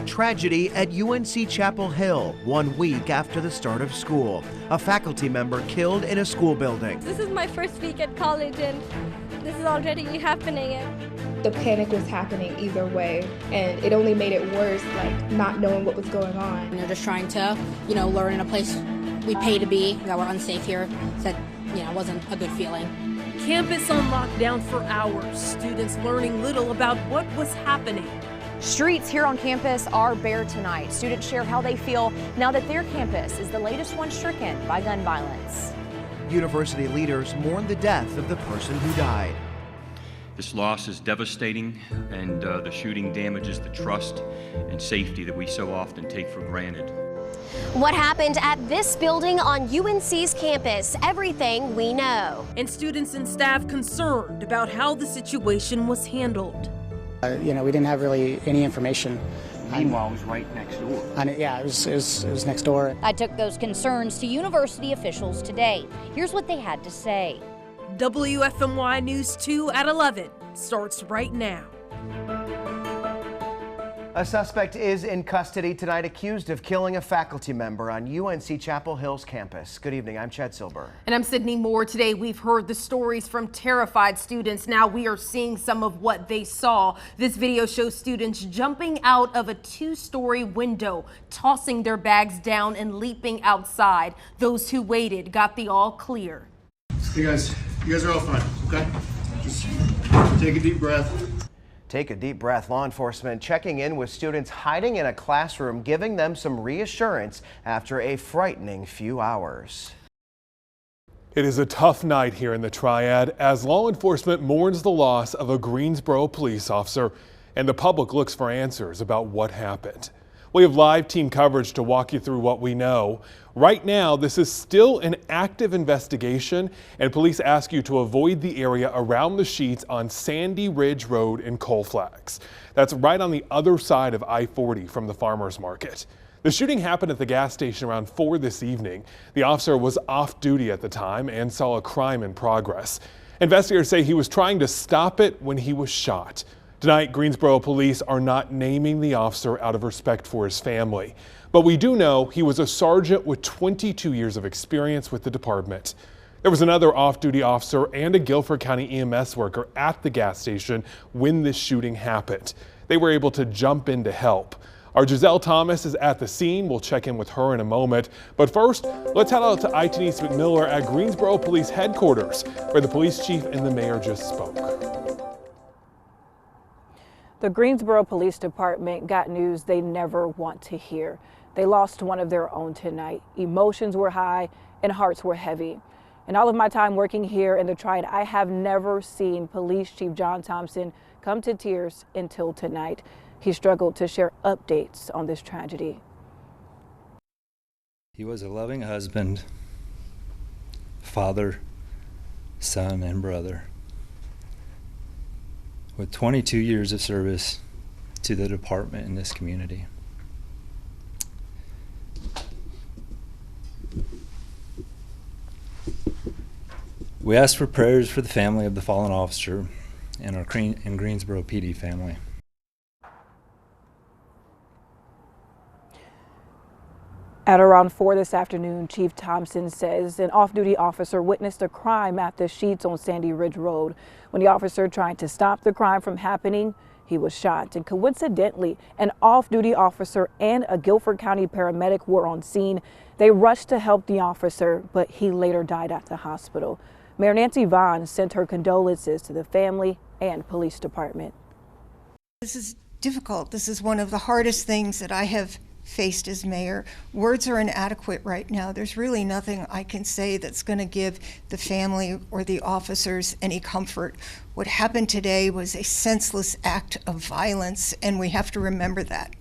Tragedy at UNC Chapel Hill, 1 week after the start of school. A faculty member killed in a school building. This is my first week at college and this is already happening. The panic was happening either way, and it only made it worse, like not knowing what was going on. They're just trying to, learn in a place we pay to be, that we're unsafe here. That, wasn't a good feeling. Campus on lockdown for hours. Students learning little about what was happening. Streets here on campus are bare tonight. Students share how they feel now that their campus is the latest one stricken by gun violence. University leaders mourn the death of the person who died. This loss is devastating, and the shooting damages the trust and safety that we so often take for granted. What happened at this building on UNC's campus? Everything we know. And students and staff concerned about how the situation was handled. We didn't have really any information. Meanwhile, it was right next door. It was next door. I took those concerns to university officials today. Here's what they had to say. WFMY News 2 at 11 starts right now. A suspect is in custody tonight accused of killing a faculty member on UNC Chapel Hill's campus. Good evening, I'm Chad Silber. And I'm Sydney Moore. Today we've heard the stories from terrified students. Now we are seeing some of what they saw. This video shows students jumping out of a 2-story window, tossing their bags down and leaping outside. Those who waited got the all clear. Hey guys, you guys are all fine, okay? Just take a deep breath. Take a deep breath. Law enforcement checking in with students hiding in a classroom, giving them some reassurance after a frightening few hours. It is a tough night here in the Triad as law enforcement mourns the loss of a Greensboro police officer and the public looks for answers about what happened. We have live team coverage to walk you through what we know. Right now, this is still an active investigation, and police ask you to avoid the area around the sheets on Sandy Ridge Road in Colfax. That's right on the other side of I-40 from the farmers market. The shooting happened at the gas station around 4 this evening. The officer was off duty at the time and saw a crime in progress. Investigators say he was trying to stop it when he was shot. Tonight, Greensboro police are not naming the officer out of respect for his family. But we do know he was a sergeant with 22 years of experience with the department. There was another off-duty officer and a Guilford County EMS worker at the gas station when this shooting happened. They were able to jump in to help. Our Giselle Thomas is at the scene. We'll check in with her in a moment. But first, let's head out to Denise McMiller at Greensboro Police Headquarters, where the police chief and the mayor just spoke. The Greensboro Police Department got news they never want to hear. They lost one of their own tonight. Emotions were high and hearts were heavy. In all of my time working here in the Triad, I have never seen Police Chief John Thompson come to tears until tonight. He struggled to share updates on this tragedy. He was a loving husband, father, son, and brother, with 22 years of service to the department in this community. We ask for prayers for the family of the fallen officer and our Greensboro PD family. At around 4 this afternoon, Chief Thompson says an off-duty officer witnessed a crime at the Sheets on Sandy Ridge Road. When the officer tried to stop the crime from happening, he was shot. And coincidentally, an off-duty officer and a Guilford County paramedic were on scene. They rushed to help the officer, but he later died at the hospital. Mayor Nancy Vaughn sent her condolences to the family and police department. This is difficult. This is one of the hardest things that I have faced as mayor. Words are inadequate right now. There's really nothing I can say that's going to give the family or the officers any comfort. What happened today was a senseless act of violence, and we have to remember that.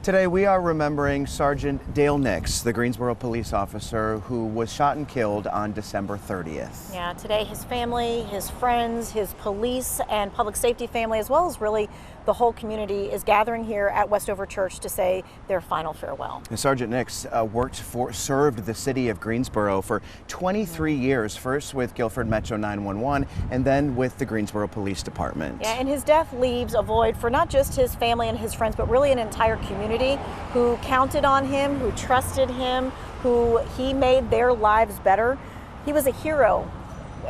Today we are remembering Sergeant Dale Nix, the Greensboro police officer who was shot and killed on December 30th. Yeah, today his family, his friends, his police and public safety family, as well as really the whole community, is gathering here at Westover Church to say their final farewell. Sergeant Nix served the city of Greensboro for 23 years, first with Guilford Metro 911 and then with the Greensboro Police Department. Yeah, and his death leaves a void for not just his family and his friends, but really an entire community who counted on him, who trusted him, who he made their lives better. He was a hero.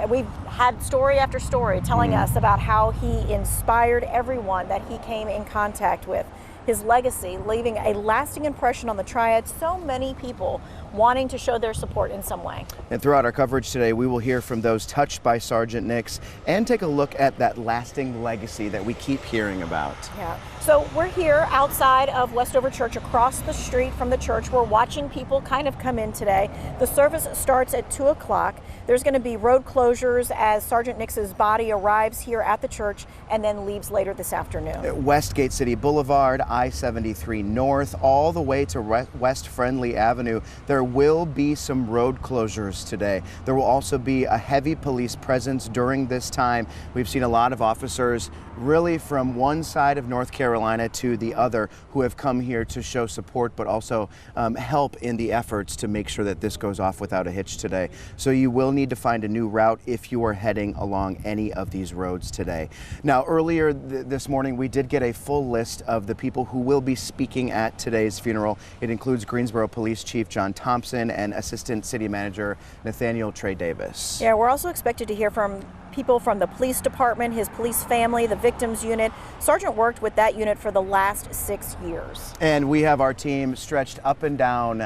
We've had story after story telling us about how he inspired everyone that he came in contact with. His legacy leaving a lasting impression on the Triad, so many people wanting to show their support in some way. And throughout our coverage today, we will hear from those touched by Sergeant Nix and take a look at that lasting legacy that we keep hearing about. Yeah. So we're here outside of Westover Church, across the street from the church. We're watching people kind of come in today. The service starts at 2 o'clock. There's going to be road closures as Sergeant Nix's body arrives here at the church and then leaves later this afternoon. Westgate City Boulevard, I-73 North, all the way to West Friendly Avenue. There will be some road closures today. There will also be a heavy police presence during this time. We've seen a lot of officers really from one side of North Carolina to the other who have come here to show support, but also help in the efforts to make sure that this goes off without a hitch today. So you will need to find a new route if you are heading along any of these roads today. Now, earlier this morning, we did get a full list of the people who will be speaking at today's funeral. It includes Greensboro Police Chief John Thompson and Assistant City Manager Nathaniel Trey Davis. Yeah, we're also expected to hear from people from the police department, his police family, the victims unit. Sergeant worked with that unit for the last 6 years. And we have our team stretched up and down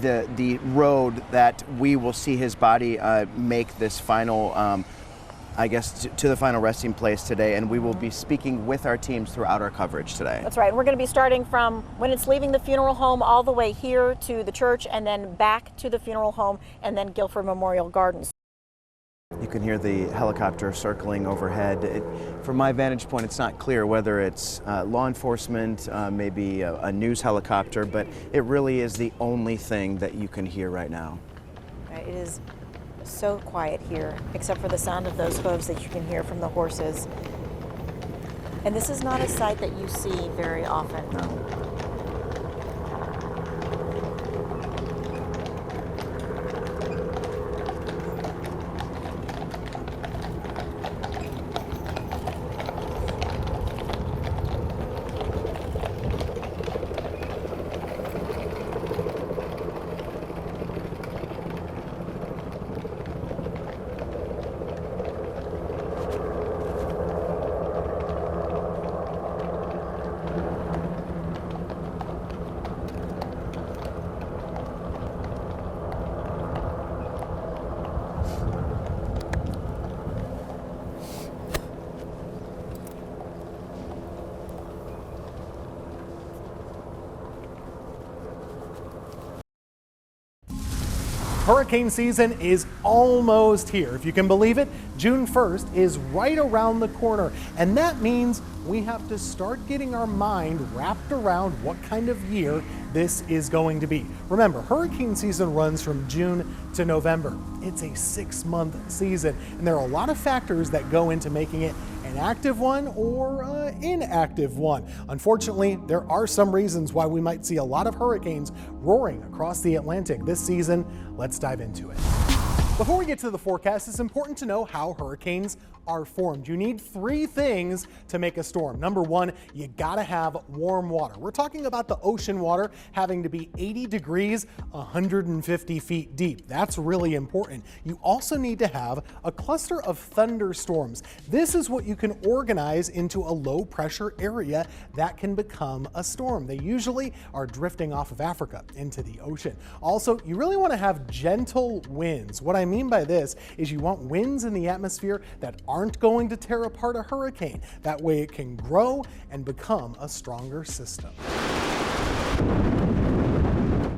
the road that we will see his body make this final I guess, to the final resting place today, and we will be speaking with our teams throughout our coverage today. That's right. We're going to be starting from when it's leaving the funeral home all the way here to the church, and then back to the funeral home, and then Guilford Memorial Gardens. You can hear the helicopter circling overhead. From my vantage point, it's not clear whether it's law enforcement, maybe a news helicopter, but it really is the only thing that you can hear right now. It is so quiet here, except for the sound of those hooves that you can hear from the horses. And this is not a sight that you see very often. No. Hurricane season is almost here. If you can believe it, June 1st is right around the corner, and that means we have to start getting our mind wrapped around what kind of year this is going to be. Remember, hurricane season runs from June to November. It's a 6-month season, and there are a lot of factors that go into making it an active one or an inactive one. Unfortunately, there are some reasons why we might see a lot of hurricanes roaring across the Atlantic this season. Let's dive into it. Before we get to the forecast, it's important to know how hurricanes are formed. You need 3 things to make a storm. Number 1, you gotta have warm water. We're talking about the ocean water having to be 80 degrees, 150 feet deep. That's really important. You also need to have a cluster of thunderstorms. This is what you can organize into a low pressure area that can become a storm. They usually are drifting off of Africa into the ocean. Also, you really want to have gentle winds. What I mean by this is you want winds in the atmosphere that aren't going to tear apart a hurricane. That way it can grow and become a stronger system.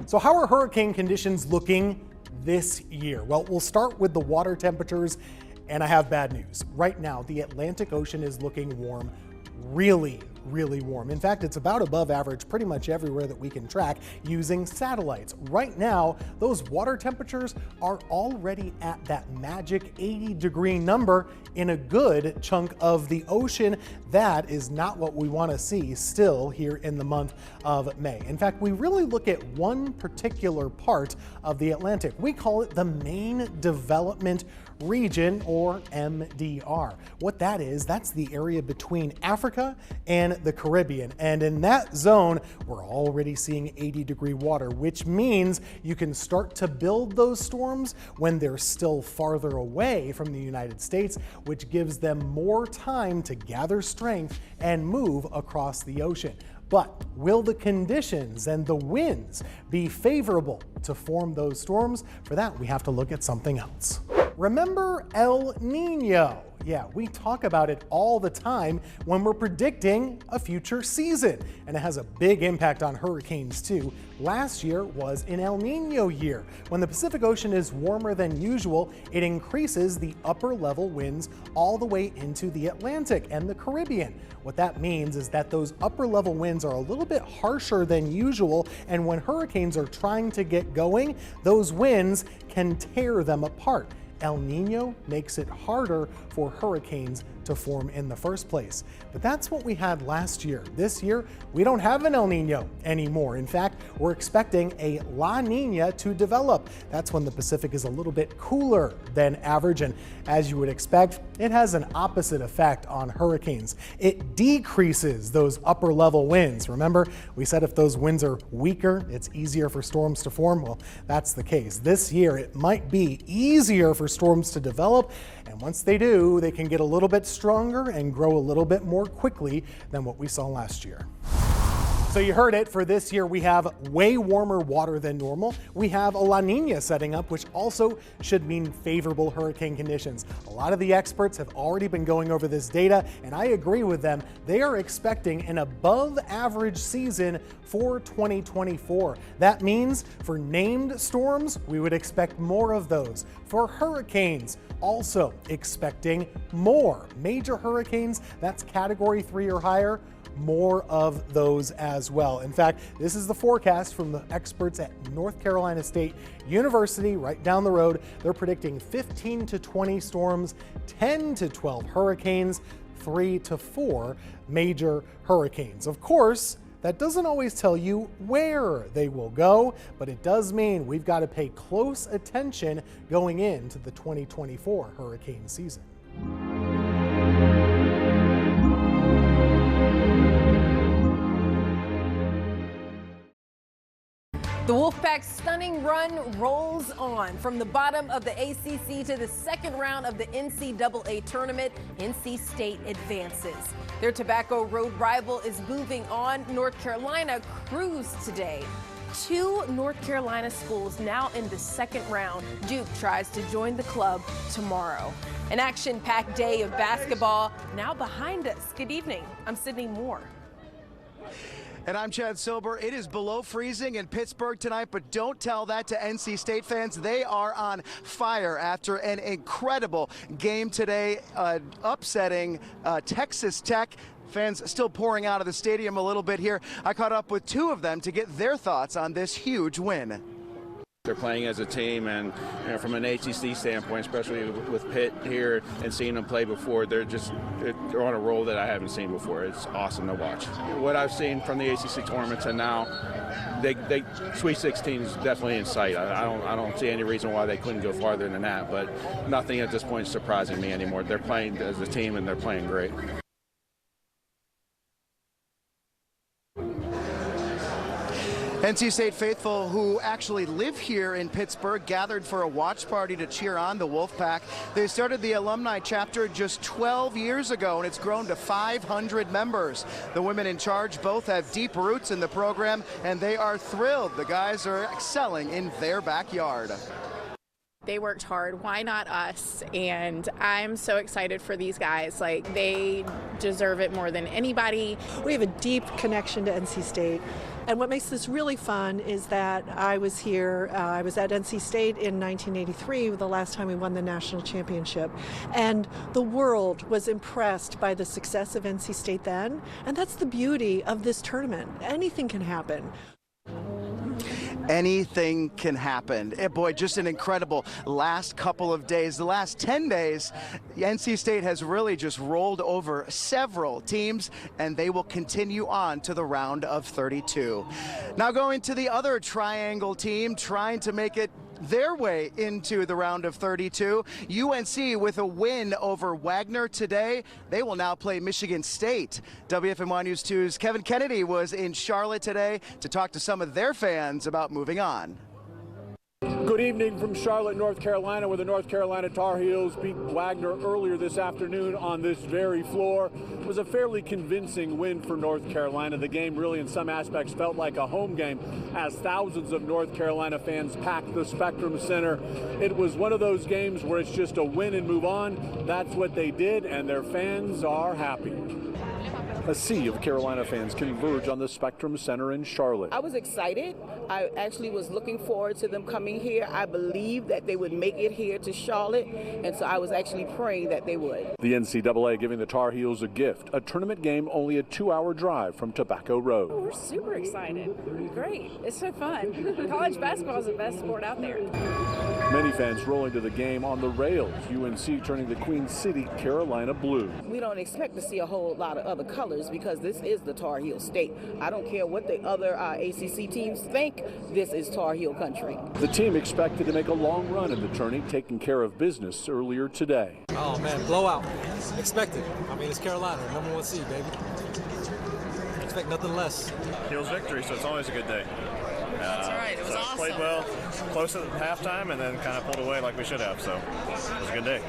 So how are hurricane conditions looking this year? Well, we'll start with the water temperatures, and I have bad news. Right now, the Atlantic Ocean is looking warm, really really warm. In fact, it's about above average pretty much everywhere that we can track using satellites. Right now, those water temperatures are already at that magic 80-degree number in a good chunk of the ocean. That is not what we want to see still here in the month of May. In fact, we really look at one particular part of the Atlantic. We call it the Main Development Region, or MDR. What that is, that's the area between Africa and the Caribbean. And in that zone, we're already seeing 80-degree water, which means you can start to build those storms when they're still farther away from the United States, which gives them more time to gather strength and move across the ocean. But will the conditions and the winds be favorable to form those storms? For that, we have to look at something else. Remember El Nino? Yeah, we talk about it all the time when we're predicting a future season, and it has a big impact on hurricanes too. Last year was an El Nino year. When the Pacific Ocean is warmer than usual, it increases the upper level winds all the way into the Atlantic and the Caribbean. What that means is that those upper level winds are a little bit harsher than usual, and when hurricanes are trying to get going, those winds can tear them apart. El Nino makes it harder for hurricanes to form in the first place. But that's what we had last year. This year, we don't have an El Nino anymore. In fact, we're expecting a La Nina to develop. That's when the Pacific is a little bit cooler than average, and as you would expect, it has an opposite effect on hurricanes. It decreases those upper level winds. Remember, we said if those winds are weaker, it's easier for storms to form. Well, that's the case. This year, it might be easier for storms to develop, and once they do, they can get a little bit stronger and grow a little bit more quickly than what we saw last year. So you heard it, for this year we have way warmer water than normal. We have a La Nina setting up, which also should mean favorable hurricane conditions. A lot of the experts have already been going over this data, and I agree with them. They are expecting an above average season for 2024. That means for named storms, we would expect more of those. For hurricanes, also expecting more. Major hurricanes, that's Category 3 or higher, more of those as well. In fact, this is the forecast from the experts at North Carolina State University right down the road. They're predicting 15 to 20 storms, 10 to 12 hurricanes, 3 to 4 major hurricanes. Of course, that doesn't always tell you where they will go, but it does mean we've got to pay close attention going into the 2024 hurricane season. The Wolfpack's stunning run rolls on. From the bottom of the ACC to the second round of the NCAA tournament, NC State advances. Their Tobacco Road rival is moving on. North Carolina cruised today. 2 North Carolina schools now in the second round. Duke tries to join the club tomorrow. An action-packed day of basketball now behind us. Good evening. I'm Sydney Moore. And I'm Chad Silber. It is below freezing in Pittsburgh tonight, but don't tell that to NC State fans. They are on fire after an incredible game today, upsetting Texas Tech. Fans still pouring out of the stadium a little bit here. I caught up with 2 of them to get their thoughts on this huge win. They're playing as a team, and from an ACC standpoint, especially with Pitt here and seeing them play before, they're on a roll that I haven't seen before. It's awesome to watch. What I've seen from the ACC tournament to now, they Sweet 16 is definitely in sight. I don't see any reason why they couldn't go farther than that, but nothing at this point is surprising me anymore. They're playing as a team, and they're playing great. NC State faithful who actually live here in Pittsburgh gathered for a watch party to cheer on the Wolfpack. They started the alumni chapter just 12 years ago, and it's grown to 500 members. The women in charge both have deep roots in the program, and they are thrilled. The guys are excelling in their backyard. They worked hard. Why not us? And I'm so excited for these guys. Like, they deserve it more than anybody. We have a deep connection to NC State, And what makes this really fun is that I was here, I was at NC State in 1983, the last time we won the national championship. And the world was impressed by the success of NC State then. And that's the beauty of this tournament. Anything can happen. Anything can happen. Boy, just an incredible last couple of days. The last 10 days, NC State has really just rolled over several teams, and they will continue on to the round of 32. Now going to the other triangle team, trying to make it their way into the round of 32. UNC with a win over Wagner today. They will now play Michigan State. WFMY News 2's Kevin Kennedy was in Charlotte today to talk to some of their fans about moving on. Good evening from Charlotte, North Carolina, where the North Carolina Tar Heels beat Wagner earlier this afternoon on this very floor. It was a fairly convincing win for North Carolina. The game really in some aspects felt like a home game as thousands of North Carolina fans packed the Spectrum Center. It was one of those games where it's just a win and move on. That's what they did, and their fans are happy. A sea of Carolina fans converge on the Spectrum Center in Charlotte. I was excited. I actually was looking forward to them coming here. I believed that they would make it here to Charlotte, and so I was actually praying that they would. The NCAA giving the Tar Heels a gift, a tournament game only a 2-hour drive from Tobacco Road. Oh, we're super excited. Great. It's so fun. College basketball is the best sport out there. Many fans rolling to the game on the rails, UNC turning the Queen City Carolina blue. We don't expect to see a whole lot of other colors because this is the Tar Heel state. I don't care what the other ACC teams think, this is Tar Heel country. The team expected to make a long run in the tourney, taking care of business earlier today. Oh man, blowout. Expected. I mean, it's Carolina, #1 seed, baby. Expect nothing less. Heels victory, so it's always a good day. That's right, it was awesome. Played well, close at halftime, and then kind of pulled away like we should have, so it was a good day.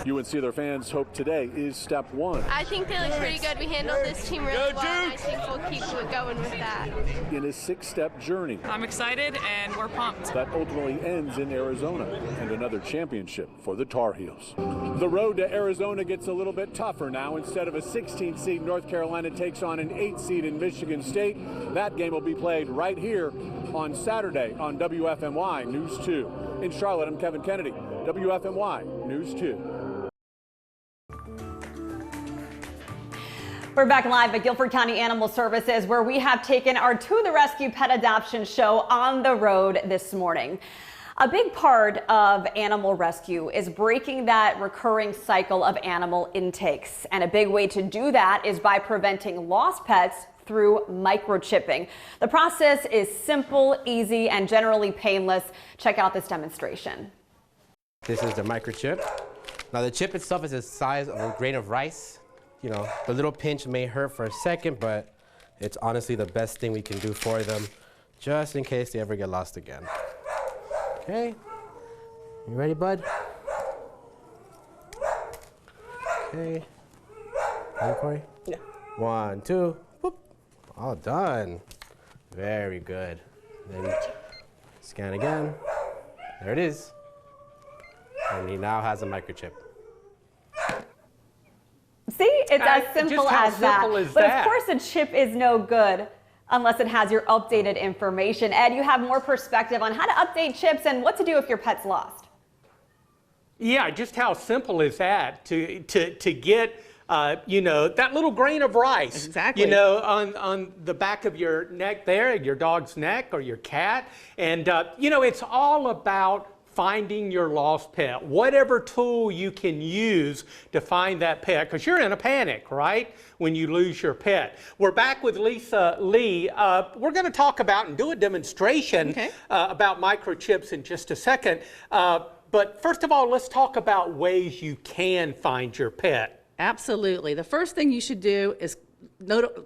UNC, their fans hope today is step one. I think they look pretty good. We handled this team really well, and I think we'll keep going with that. In a 6-step journey. I'm excited, and we're pumped. That ultimately ends in Arizona, and another championship for the Tar Heels. The road to Arizona gets a little bit tougher now. Instead of a 16 seed, North Carolina takes on an 8 seed in Michigan State. That game will be played right here on Saturday on WFMY News 2. In Charlotte, I'm Kevin Kennedy, WFMY News 2. We're back live at Guilford County Animal Services, where we have taken our To the Rescue pet adoption show on the road this morning. A big part of animal rescue is breaking that recurring cycle of animal intakes. And a big way to do that is by preventing lost pets through microchipping. The process is simple, easy, and generally painless. Check out this demonstration. This is the microchip. Now the chip itself is the size of a grain of rice. You know, the little pinch may hurt for a second, but it's honestly the best thing we can do for them, just in case they ever get lost again. Okay, you ready, bud? Okay, ready, Corey? Yeah. 1, 2, whoop. All done. Very good. Then scan again. There it is. And he now has a microchip. See, it's as simple as that. But of course, a chip is no good unless it has your updated information. Ed, you have more perspective on how to update chips and what to do if your pet's lost. Yeah, just how simple is that to get you know, that little grain of rice, you know, on the back of your neck there, your dog's neck or your cat. And, you know, it's all about finding your lost pet, whatever tool you can use to find that pet, because you're in a panic, right, when you lose your pet. We're back with Lisa Lee. We're going to talk about and do a demonstration about microchips in just a second. But first of all, let's talk about ways you can find your pet. Absolutely. The first thing you should do is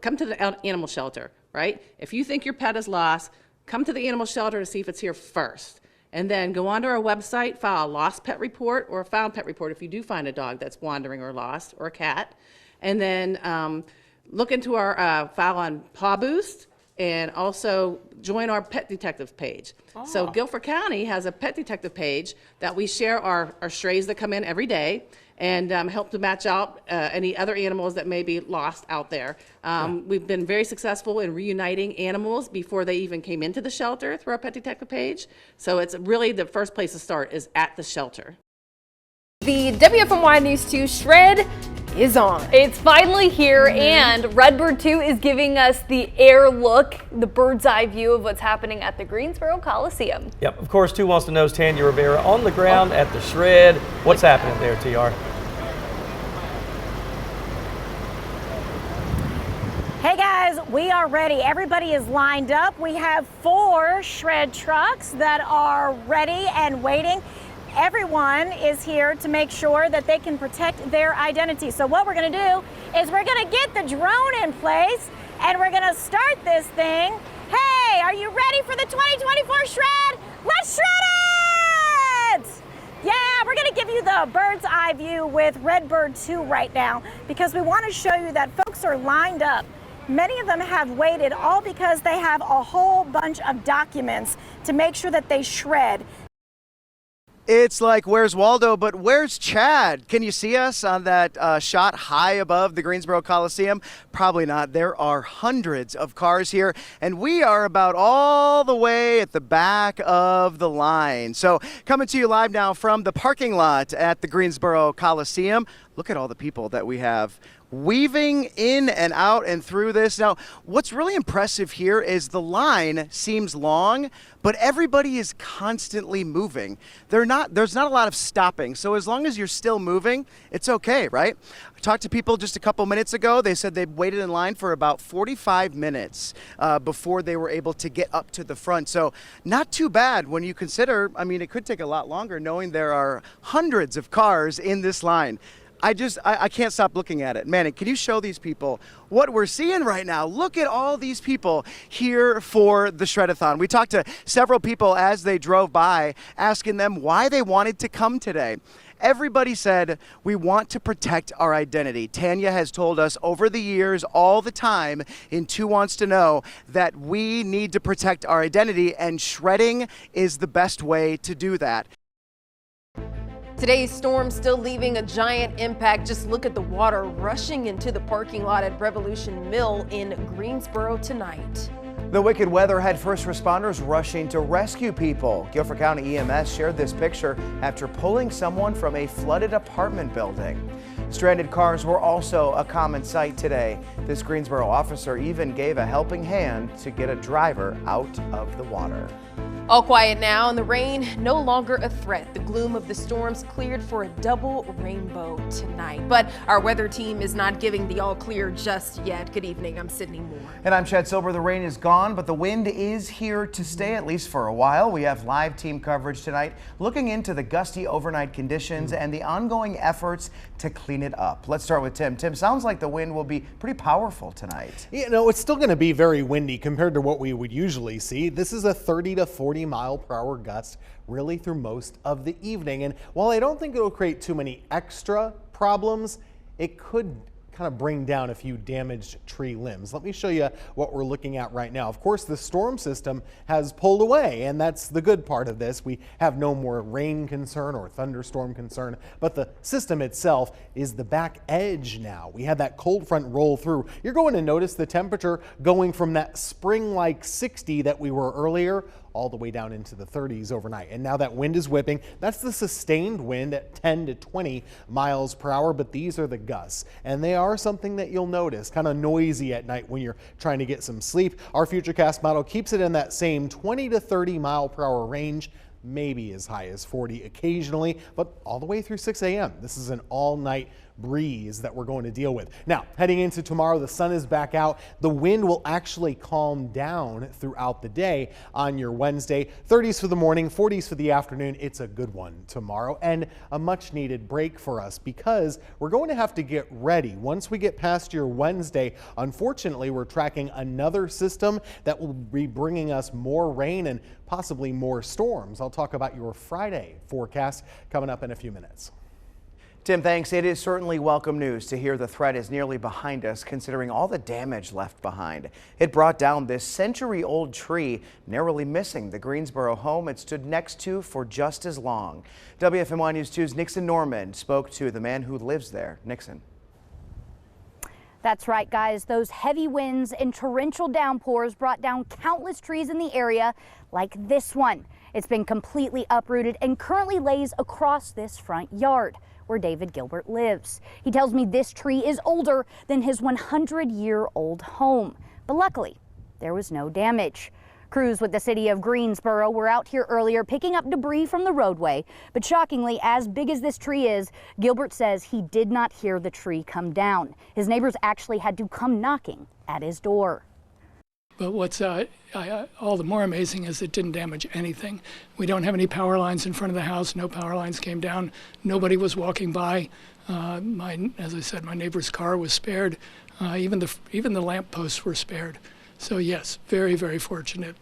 come to the animal shelter, right? If you think your pet is lost, come to the animal shelter to see if it's here first. And then go onto our website, file a lost pet report or a found pet report if you do find a dog that's wandering or lost, or a cat. And then look into our file on Paw Boost, and also join our Pet Detectives page. So Guilford County has a Pet Detective page that we share our strays that come in every day. and help to match out any other animals that may be lost out there. We've been very successful in reuniting animals before they even came into the shelter through our Pet Detective page. So it's really the first place to start is at the shelter. The WFMY News 2 Shred is on. It's finally here, and Redbird 2 is giving us the air look, the bird's eye view of what's happening at the Greensboro Coliseum. Yep, of course, 2 Wants to Know's Tanya Rivera on the ground at the Shred. What's happening there, TR? Hey guys, we are ready. Everybody is lined up. We have 4 Shred trucks that are ready and waiting. Everyone is here to make sure that they can protect their identity. So what we're going to do is we're going to get the drone in place and we're going to start this thing. Hey, are you ready for the 2024 Shred? Let's shred it! Yeah, we're going to give you the bird's eye view with Redbird 2 right now because we want to show you that folks are lined up. Many of them have waited, all because they have a whole bunch of documents to make sure that they shred. It's like, where's Waldo, but where's Chad? Can you see us on that shot high above the Greensboro Coliseum? Probably not. There are hundreds of cars here, and we are about all the way at the back of the line. So coming to you live now from the parking lot at the Greensboro Coliseum. Look at all the people that we have weaving in and out and through this. Now, what's really impressive here is the line seems long, but everybody is constantly moving. There's not a lot of stopping. So as long as you're still moving, it's okay, right? I talked to people just a couple minutes ago. They said they waited in line for about 45 minutes before they were able to get up to the front. So not too bad when you consider, I mean, it could take a lot longer knowing there are hundreds of cars in this line. I can't stop looking at it. Manny, can you show these people what we're seeing right now? Look at all these people here for the Shred-A-Thon. We talked to several people as they drove by, asking them why they wanted to come today. Everybody said, we want to protect our identity. Tanya has told us over the years, all the time, in 2 Wants to Know, that we need to protect our identity, and shredding is the best way to do that. Today's storm still leaving a giant impact. Just look at the water rushing into the parking lot at Revolution Mill in Greensboro tonight. The wicked weather had first responders rushing to rescue people. Guilford County EMS shared this picture after pulling someone from a flooded apartment building. Stranded cars were also a common sight today. This Greensboro officer even gave a helping hand to get a driver out of the water. All quiet now, and the rain no longer a threat. The gloom of the storms cleared for a double rainbow tonight. But our weather team is not giving the all clear just yet. Good evening, I'm Sydney Moore. And I'm Chad Silver. The rain is gone, but the wind is here to stay, at least for a while. We have live team coverage tonight looking into the gusty overnight conditions and the ongoing efforts to clean it up. Let's start with Tim. Tim, sounds like the wind will be pretty powerful tonight. You know, it's still going to be very windy compared to what we would usually see. This is a 30 to 40 mile per hour gust really through most of the evening. And while I don't think it'll create too many extra problems, it could kind of bring down a few damaged tree limbs. Let me show you what we're looking at right now. Of course, the storm system has pulled away, and that's the good part of this. We have no more rain concern or thunderstorm concern, but the system itself is the back edge now. We had that cold front roll through. You're going to notice the temperature going from that spring-like 60 that we were earlier all the way down into the 30s overnight. And now that wind is whipping. That's the sustained wind at 10 to 20 miles per hour, but these are the gusts. And they are something that you'll notice, kind of noisy at night when you're trying to get some sleep. Our Futurecast model keeps it in that same 20 to 30 mile per hour range, maybe as high as 40 occasionally, but all the way through 6 a.m. This is an all-night breeze that we're going to deal with. Now, heading into tomorrow, the sun is back out. The wind will actually calm down throughout the day on your Wednesday. 30s for the morning, 40s for the afternoon. It's a good one tomorrow and a much needed break for us because we're going to have to get ready. Once we get past your Wednesday, unfortunately, we're tracking another system that will be bringing us more rain and possibly more storms. I'll talk about your Friday forecast coming up in a few minutes. Tim, thanks. It is certainly welcome news to hear the threat is nearly behind us, considering all the damage left behind. It brought down this century-old tree, narrowly missing the Greensboro home it stood next to for just as long. WFMY News 2's Nixon Norman spoke to the man who lives there. Nixon. That's right, guys. Those heavy winds and torrential downpours brought down countless trees in the area, like this one. It's been completely uprooted and currently lays across this front yard where David Gilbert lives. He tells me this tree is older than his 100-year-old home. But luckily, there was no damage. Crews with the city of Greensboro were out here earlier picking up debris from the roadway. But shockingly, as big as this tree is, Gilbert says he did not hear the tree come down. His neighbors actually had to come knocking at his door. But what's all the more amazing is it didn't damage anything. We don't have any power lines in front of the house. No power lines came down. Nobody was walking by. As I said, my neighbor's car was spared. Even the lamp posts were spared. So yes, very, very fortunate.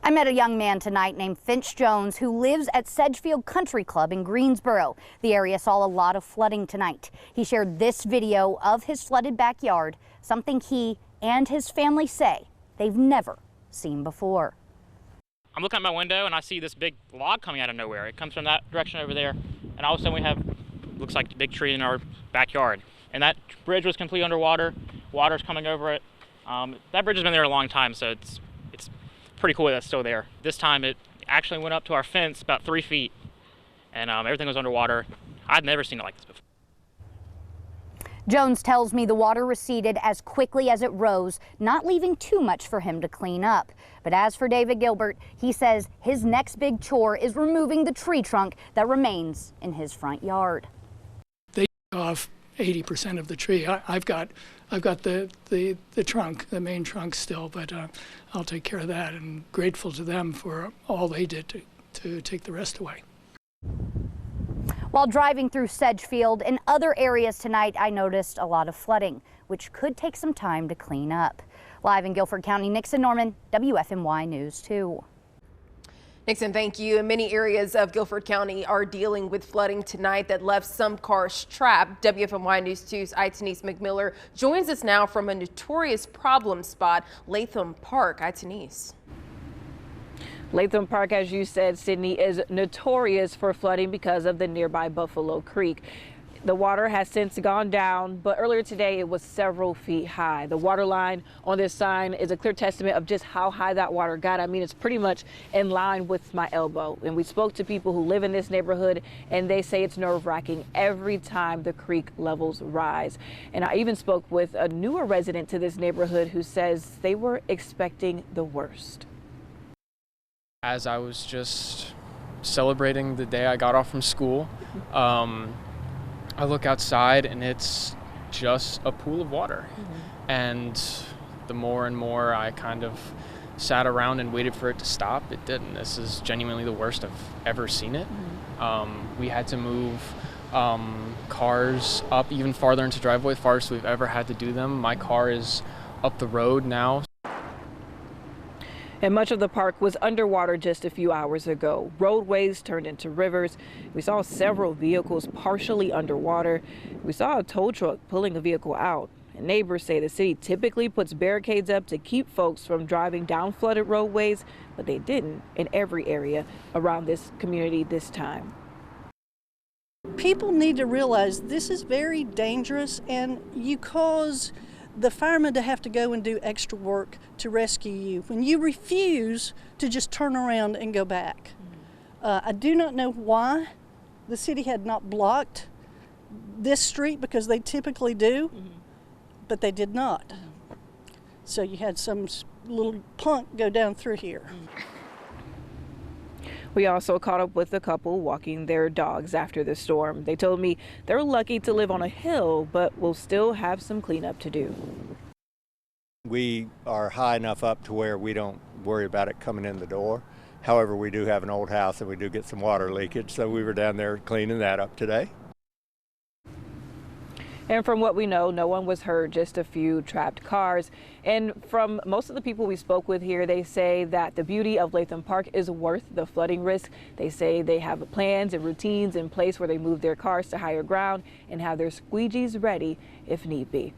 I met a young man tonight named Finch Jones who lives at Sedgefield Country Club in Greensboro. The area saw a lot of flooding tonight. He shared this video of his flooded backyard, something he and his family say they've never seen before. I'm looking at my window and I see this big log coming out of nowhere. It comes from that direction over there, and all of a sudden we have, looks like a big tree in our backyard. And that bridge was completely underwater. Water's coming over it. That bridge has been there a long time, so it's pretty cool that it's still there. This time it actually went up to our fence about 3 feet, and everything was underwater. I'd never seen it like this before. Jones tells me the water receded as quickly as it rose, not leaving too much for him to clean up. But as for David Gilbert, he says his next big chore is removing the tree trunk that remains in his front yard. They took off 80% of the tree. I've got the trunk, the main trunk still, but I'll take care of that, and grateful to them for all they did to take the rest away. While driving through Sedgefield and other areas tonight, I noticed a lot of flooding, which could take some time to clean up. Live in Guilford County, Nixon Norman, WFMY News 2. Nixon, thank you. And many areas of Guilford County are dealing with flooding tonight that left some cars trapped. WFMY News 2's Denise McMiller joins us now from a notorious problem spot, Latham Park. Denise. Latham Park, as you said, Sydney, is notorious for flooding because of the nearby Buffalo Creek. The water has since gone down, but earlier today it was several feet high. The water line on this sign is a clear testament of just how high that water got. I mean, it's pretty much in line with my elbow. And we spoke to people who live in this neighborhood, and they say it's nerve-wracking every time the creek levels rise. And I even spoke with a newer resident to this neighborhood who says they were expecting the worst. As I was just celebrating the day I got off from school, I look outside and it's just a pool of water. And the more and more I kind of sat around and waited for it to stop, it didn't. This is genuinely the worst I've ever seen it. We had to move cars up even farther into driveway, farthest we've ever had to do them. My car is up the road now. And much of the park was underwater just a few hours ago. Roadways turned into rivers. We saw several vehicles partially underwater. We saw a tow truck pulling a vehicle out. And neighbors say the city typically puts barricades up to keep folks from driving down flooded roadways, but they didn't in every area around this community this time. People need to realize this is very dangerous, and you cause the firemen to have to go and do extra work to rescue you when you refuse to just turn around and go back. I do not know why the city had not blocked this street, because they typically do, but they did not. So you had some little punk go down through here. We also caught up with a couple walking their dogs after the storm. They told me they're lucky to live on a hill, but will still have some cleanup to do. We are high enough up to where we don't worry about it coming in the door. However, we do have an old house and we do get some water leakage, so we were down there cleaning that up today. And from what we know, no one was hurt, just a few trapped cars. And from most of the people we spoke with here, they say that the beauty of Latham Park is worth the flooding risk. They say they have plans and routines in place where they move their cars to higher ground and have their squeegees ready if need be.